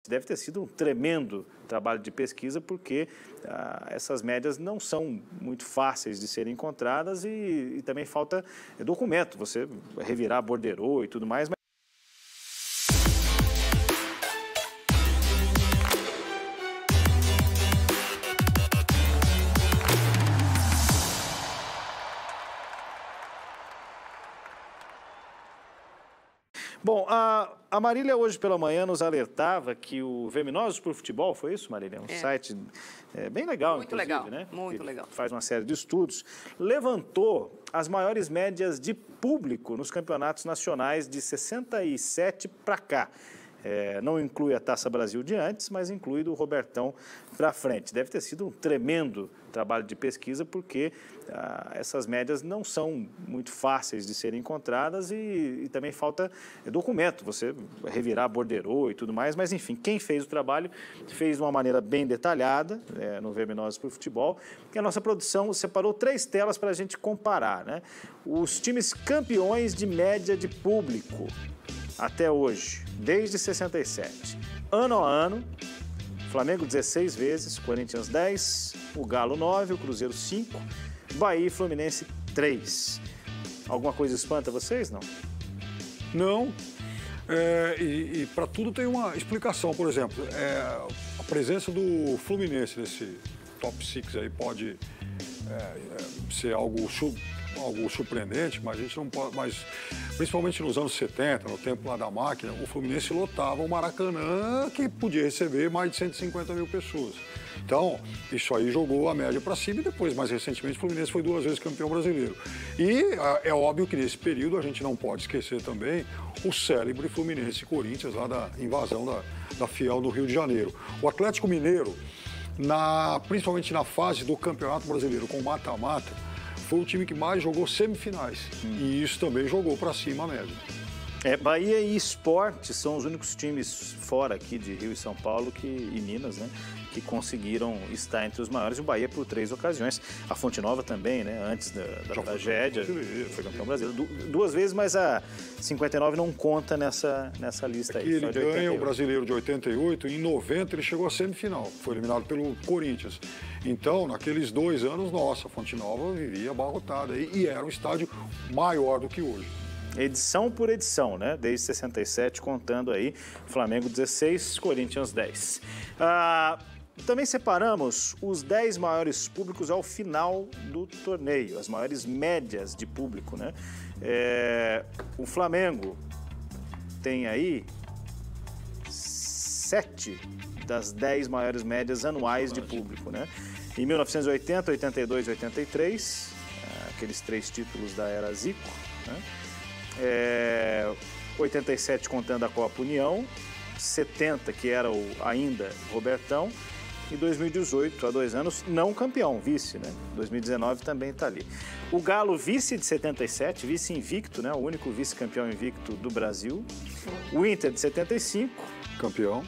Deve ter sido um tremendo trabalho de pesquisa, porque essas médias não são muito fáceis de serem encontradas e também falta documento, você revirar borderô e tudo mais. Bom, a Marília hoje pela manhã nos alertava que o Verminosos por Futebol, foi isso, Marília? Um site bem legal, muito inclusive, legal, né? Muito que legal. Faz uma série de estudos. Levantou as maiores médias de público nos campeonatos nacionais de 67 para cá. Não inclui a Taça Brasil de antes, mas inclui do Robertão para frente. Deve ter sido um tremendo trabalho de pesquisa, porque essas médias não são muito fáceis de serem encontradas e também falta documento, você revirar borderô e tudo mais. Mas, enfim, quem fez o trabalho fez de uma maneira bem detalhada no Verminosos por Futebol, que a nossa produção separou 3 telas para a gente comparar, né? Os times campeões de média de público até hoje, desde 67. Ano a ano, Flamengo 16 vezes, Corinthians 10, o Galo 9, o Cruzeiro 5, Bahia e Fluminense 3. Alguma coisa espanta vocês, não? Não. E para tudo tem uma explicação. Por exemplo, a presença do Fluminense nesse top 6 aí pode ser algo surpreendente, mas a gente não pode. Mas principalmente nos anos 70, no tempo lá da máquina, o Fluminense lotava o Maracanã, que podia receber mais de 150 mil pessoas. Então, isso aí jogou a média para cima e depois, mais recentemente, o Fluminense foi 2 vezes campeão brasileiro. E é óbvio que nesse período a gente não pode esquecer também o célebre Fluminense e Corinthians, lá da invasão da Fiel do Rio de Janeiro. O Atlético Mineiro, principalmente na fase do Campeonato Brasileiro com mata-mata, foi o time que mais jogou semifinais. E isso também jogou para cima a média. Bahia e Sport são os únicos times fora aqui de Rio e São Paulo e Minas, né, que conseguiram estar entre os maiores. O Bahia por 3 ocasiões. A Fonte Nova também, né, antes da tragédia, foi campeão brasileiro 2 vezes, mas a 59 não conta nessa lista aí. Ele ganha o brasileiro de 88 e em 90 ele chegou à semifinal. Foi eliminado pelo Corinthians. Então, naqueles 2 anos, nossa, a Fonte Nova vivia abarrotada e era um estádio maior do que hoje. Edição por edição, né? Desde 67, contando aí, Flamengo 16, Corinthians 10. Também separamos os 10 maiores públicos ao final do torneio, as maiores médias de público, né? O Flamengo tem aí 7 das 10 maiores médias anuais de público, né? Em 1980, 82 e 83, aqueles 3 títulos da era Zico, né? 87 contando a Copa União, 70 que era ainda Robertão e 2018, há 2 anos, não campeão, vice, né? 2019 também está ali. O Galo vice de 77, vice invicto, né? O único vice-campeão invicto do Brasil. O Inter de 75, campeão.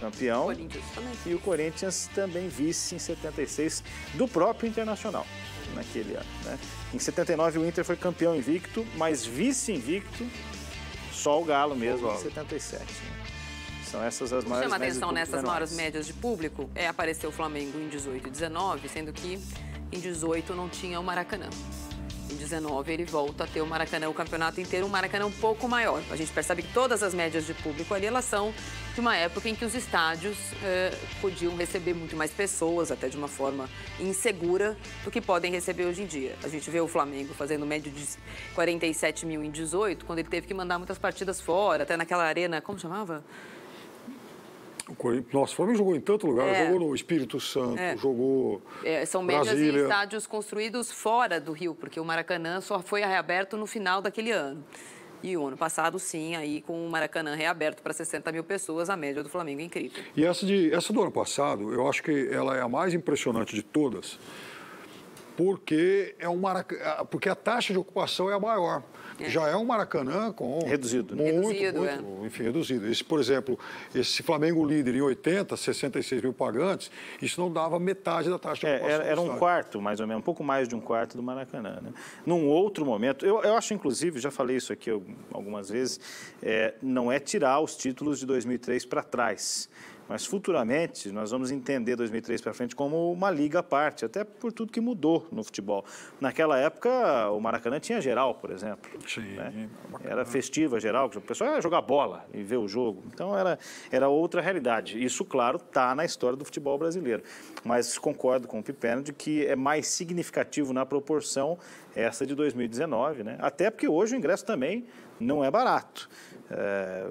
E o Corinthians também vice em 76 do próprio Internacional naquele ano, né? Em 79 o Inter foi campeão invicto, mas vice-invicto só o Galo mesmo em 77. Né? São essas as maiores médias. Chama atenção nessas maiores médias de público apareceu o Flamengo em 18 e 19, sendo que em 18 não tinha o Maracanã. Em 19 ele volta a ter o Maracanã, o campeonato inteiro, um Maracanã um pouco maior. A gente percebe que todas as médias de público ali, elas são de uma época em que os estádios podiam receber muito mais pessoas, até de uma forma insegura, do que podem receber hoje em dia. A gente vê o Flamengo fazendo média de 47 mil em 18, quando ele teve que mandar muitas partidas fora, até naquela arena, como chamava? Nossa, o Flamengo jogou em tanto lugar, jogou no Espírito Santo, jogou são médias Brasília. em estádios construídos fora do Rio, porque o Maracanã só foi reaberto no final daquele ano. E o ano passado, sim, aí com o Maracanã reaberto para 60 mil pessoas, a média do Flamengo é incrível. E essa do ano passado, eu acho que ela é a mais impressionante de todas, porque porque a taxa de ocupação é a maior. Já é um Maracanã com... Reduzido. Enfim, reduzido. Por exemplo, esse Flamengo líder em 80, 66 mil pagantes, isso não dava metade da taxa de ocupação. Era um quarto, mais ou menos, um pouco mais de um quarto do Maracanã. Né? Num outro momento, eu acho, inclusive, já falei isso aqui algumas vezes, não é tirar os títulos de 2003 para trás, mas futuramente nós vamos entender 2003 para frente como uma liga à parte, até por tudo que mudou no futebol. Naquela época, o Maracanã tinha geral, por exemplo. Sim. Né? Era festiva geral, o pessoal ia jogar bola e ver o jogo. Então, era outra realidade. Isso, claro, está na história do futebol brasileiro. Mas concordo com o Pipeno de que é mais significativo na proporção essa de 2019, né? Até porque hoje o ingresso também não é barato.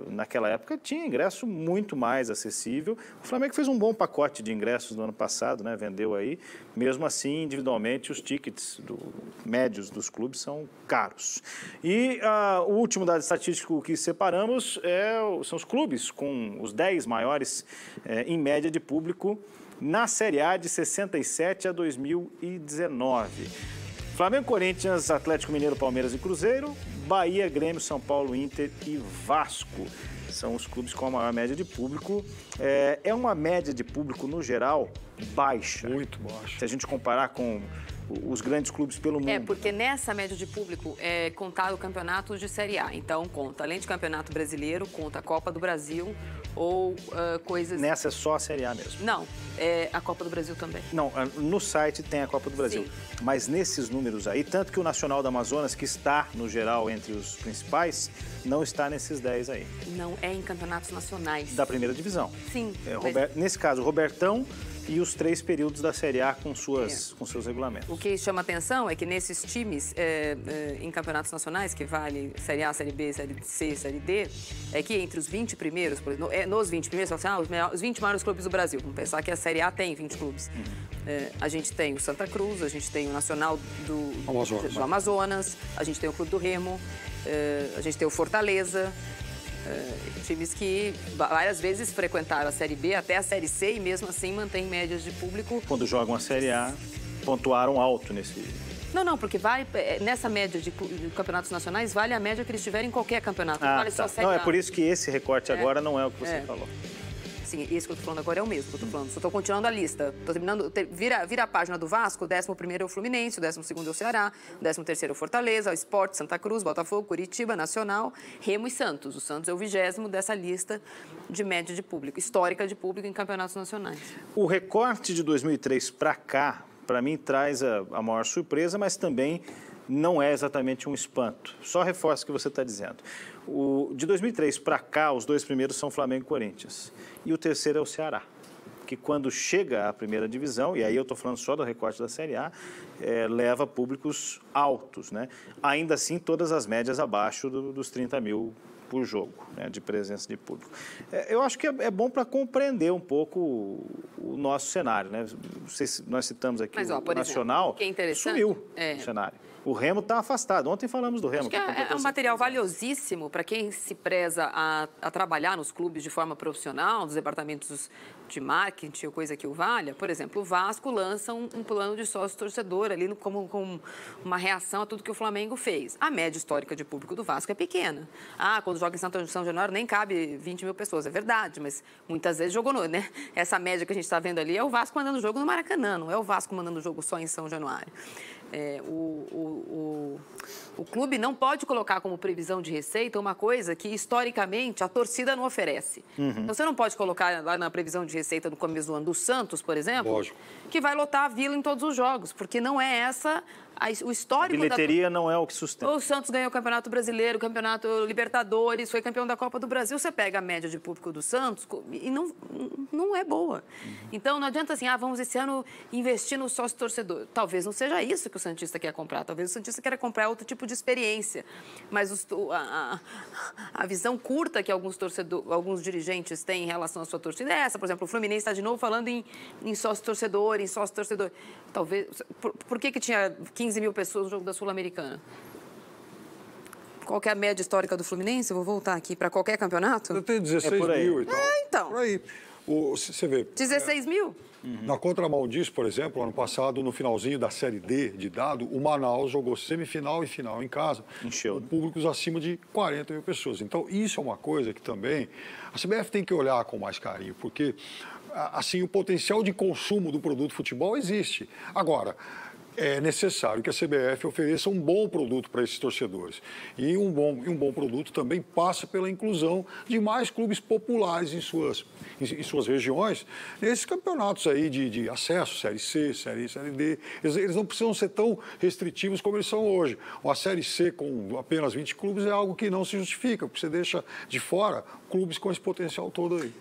Naquela época tinha ingresso muito mais acessível. O Flamengo fez um bom pacote de ingressos no ano passado, né? Vendeu aí. Mesmo assim, individualmente, os tickets médios dos clubes são caros. E o último dado estatístico que separamos são os clubes com os 10 maiores em média de público na Série A de 67 a 2019. Flamengo, Corinthians, Atlético Mineiro, Palmeiras e Cruzeiro, Bahia, Grêmio, São Paulo, Inter e Vasco. São os clubes com a maior média de público. É uma média de público, no geral, baixa. Muito baixa. Se a gente comparar com os grandes clubes pelo mundo. Porque nessa média de público é contado campeonatos de Série A. Então, conta, além de Campeonato Brasileiro, conta a Copa do Brasil ou coisas... Nessa é só a Série A mesmo? Não, é a Copa do Brasil também. Não, no site tem a Copa do Brasil. Sim. Mas nesses números aí, tanto que o Nacional do Amazonas, que está, no geral, entre os principais, não está nesses 10 aí. Não, é em campeonatos nacionais. Da primeira divisão. Sim. Nesse caso, o Robertão e os 3 períodos da Série A com seus regulamentos. O que chama atenção é que nesses times, em campeonatos nacionais, que vale Série A, Série B, Série C, Série D, é que entre os 20 primeiros, nos 20 primeiros, os 20 maiores clubes do Brasil. Vamos pensar que a Série A tem 20 clubes. A gente tem o Santa Cruz, a gente tem o Nacional do Amazonas, a gente tem o Clube do Remo, a gente tem o Fortaleza. Times que várias vezes frequentaram a Série B até a Série C e mesmo assim mantêm médias de público. Quando jogam a Série A, pontuaram alto nesse... Não, porque nessa média de campeonatos nacionais vale a média que eles tiverem em qualquer campeonato. Não vale só a Série A. Não, é por isso que esse recorte agora não é o que você falou. Sim, esse que eu tô falando agora é o mesmo que eu tô falando. Só tô continuando a lista. Tô terminando, vira a página do Vasco, o 11º é o Fluminense, o 12º é o Ceará, o 13º é o Fortaleza, o Sport, Santa Cruz, Botafogo, Curitiba, Nacional, Remo e Santos. O Santos é o 20º dessa lista de média de público, histórica de público em campeonatos nacionais. O recorte de 2003 para cá, para mim, traz a maior surpresa, mas também não é exatamente um espanto. Só reforço o que você está dizendo. De 2003 para cá, os 2 primeiros são Flamengo e Corinthians. E o terceiro é o Ceará, que quando chega à primeira divisão, e aí eu estou falando só do recorte da Série A, leva públicos altos, né? Ainda assim, todas as médias abaixo dos 30 mil por jogo, né, de presença de público. Eu acho que é bom para compreender um pouco o nosso cenário, né? Nós citamos aqui o Nacional, sumiu o cenário. O Remo está afastado. Ontem falamos do Remo. Acho que é um material valiosíssimo para quem se preza a trabalhar nos clubes de forma profissional, nos departamentos de marketing ou coisa que o valha. Por exemplo, o Vasco lança um plano de sócio-torcedor ali como uma reação a tudo que o Flamengo fez. A média histórica de público do Vasco é pequena. Quando joga em São Januário nem cabe 20 mil pessoas. É verdade, mas muitas vezes jogou né? Essa média que a gente está vendo ali é o Vasco mandando o jogo no Maracanã, não é o Vasco mandando o jogo só em São Januário. O clube não pode colocar como previsão de receita uma coisa que, historicamente, a torcida não oferece. Então, você não pode colocar lá na previsão de receita no começo do ano do Santos, por exemplo, lógico, que vai lotar a Vila em todos os jogos, porque não é essa o histórico. A bilheteria não é o que sustenta. O Santos ganhou o Campeonato Brasileiro, o Campeonato Libertadores, foi campeão da Copa do Brasil. Você pega a média de público do Santos e não é boa. Então, não adianta assim, vamos esse ano investir no sócio-torcedor. Talvez não seja isso que o santista quer comprar. Talvez o santista queira comprar outro tipo de experiência. Mas a visão curta que alguns dirigentes têm em relação à sua torcida é essa. Por exemplo, o Fluminense está de novo falando em sócio-torcedor, Talvez... Por que tinha 15 mil pessoas no jogo da Sul-Americana? Qual que é a média histórica do Fluminense? Eu vou voltar aqui para qualquer campeonato. Eu tenho 16 mil e tal. Então. Por aí. Você vê. 16 mil? Na contramão disso, por exemplo, ano passado, no finalzinho da Série D de dado, o Manaus jogou semifinal e final em casa. Encheu. Com públicos acima de 40 mil pessoas. Então, isso é uma coisa que também a CBF tem que olhar com mais carinho, porque, assim, o potencial de consumo do produto futebol existe. Agora, é necessário que a CBF ofereça um bom produto para esses torcedores. E um bom produto também passa pela inclusão de mais clubes populares em suas regiões, nesses campeonatos aí de acesso, Série C, Série D. Eles não precisam ser tão restritivos como eles são hoje. A Série C com apenas 20 clubes é algo que não se justifica, porque você deixa de fora clubes com esse potencial todo aí.